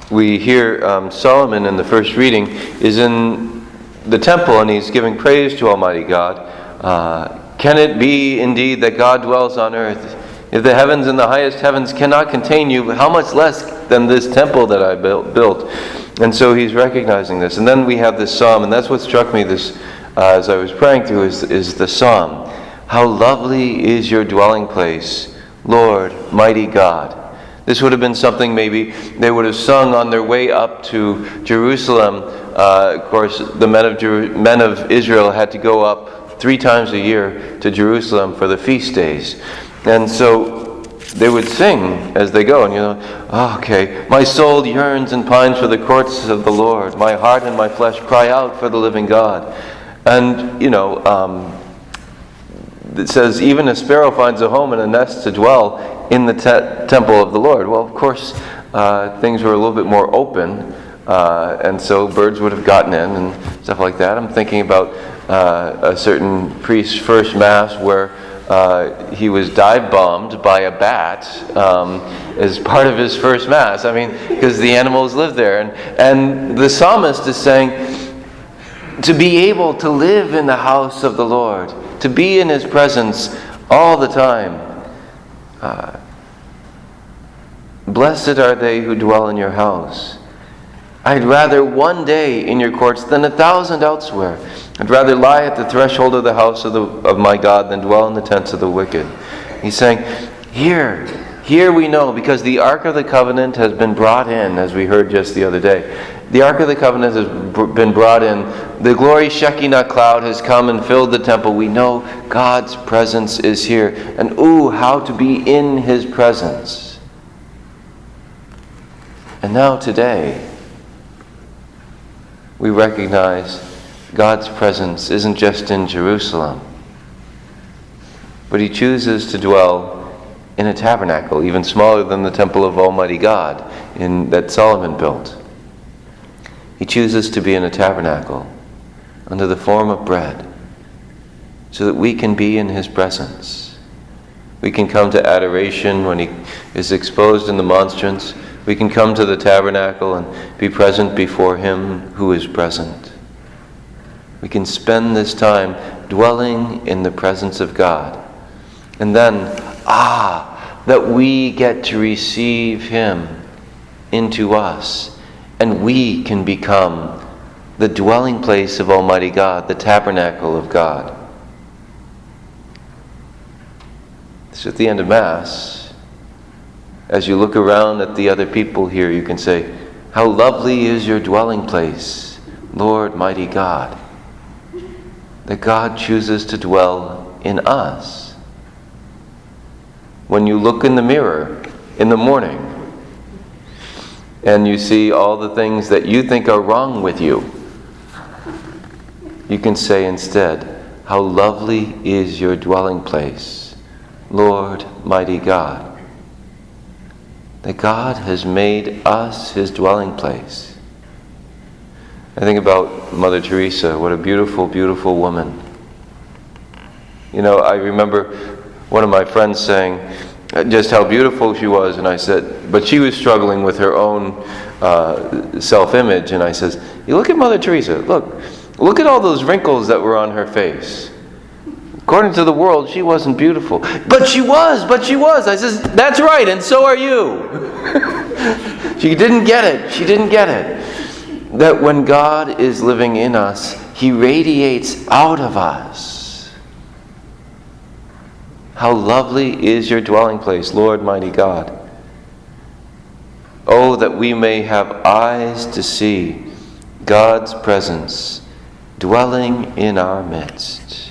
we hear Solomon in the first reading is in the temple, and he's giving praise to Almighty God. Can it be indeed that God dwells on earth? If the heavens and the highest heavens cannot contain you, how much less than this temple that I built? And so he's recognizing this. And then we have this psalm, and that's what struck me this as I was praying through is the psalm. How lovely is your dwelling place, Lord, mighty God. This would have been something maybe they would have sung on their way up to Jerusalem. Of course, the men of Israel had to go up 3 times a year to Jerusalem for the feast days. And so they would sing as they go. And okay, my soul yearns and pines for the courts of the Lord. My heart and my flesh cry out for the living God. And, it says, even a sparrow finds a home and a nest to dwell in the temple of the Lord. Well, of course, things were a little bit more open, and so birds would have gotten in and stuff like that. I'm thinking about a certain priest's first Mass where he was dive-bombed by a bat as part of his first Mass. I mean, because the animals live there. And the psalmist is saying, to be able to live in the house of the Lord, to be in His presence all the time. Blessed are they who dwell in your house. I'd rather one day in your courts than 1,000 elsewhere. I'd rather lie at the threshold of the house of my God than dwell in the tents of the wicked. He's saying, here we know, because the Ark of the Covenant has been brought in, as we heard just the other day. The Ark of the Covenant has been brought in. The glory Shekinah cloud has come and filled the temple. We know God's presence is here. And how to be in His presence. And now today, we recognize God's presence isn't just in Jerusalem, but He chooses to dwell in a tabernacle, even smaller than the temple of Almighty God that Solomon built. He chooses to be in a tabernacle under the form of bread so that we can be in His presence. We can come to adoration when He is exposed in the monstrance. We can come to the tabernacle and be present before Him who is present. We can spend this time dwelling in the presence of God. And then, that we get to receive Him into us, and we can become the dwelling place of Almighty God, the tabernacle of God. So at the end of Mass, as you look around at the other people here, you can say, how lovely is your dwelling place, Lord, mighty God, that God chooses to dwell in us. When you look in the mirror in the morning and you see all the things that you think are wrong with you, you can say instead, how lovely is your dwelling place, Lord, mighty God. That God has made us His dwelling place. I think about Mother Teresa, what a beautiful, beautiful woman. I remember one of my friends saying just how beautiful she was, and I said, but she was struggling with her own self-image, and I says, you look at Mother Teresa, look at all those wrinkles that were on her face. According to the world, she wasn't beautiful. But she was. I says, that's right, and so are you. She didn't get it. That when God is living in us, He radiates out of us. How lovely is your dwelling place, Lord, mighty God. Oh, that we may have eyes to see God's presence dwelling in our midst.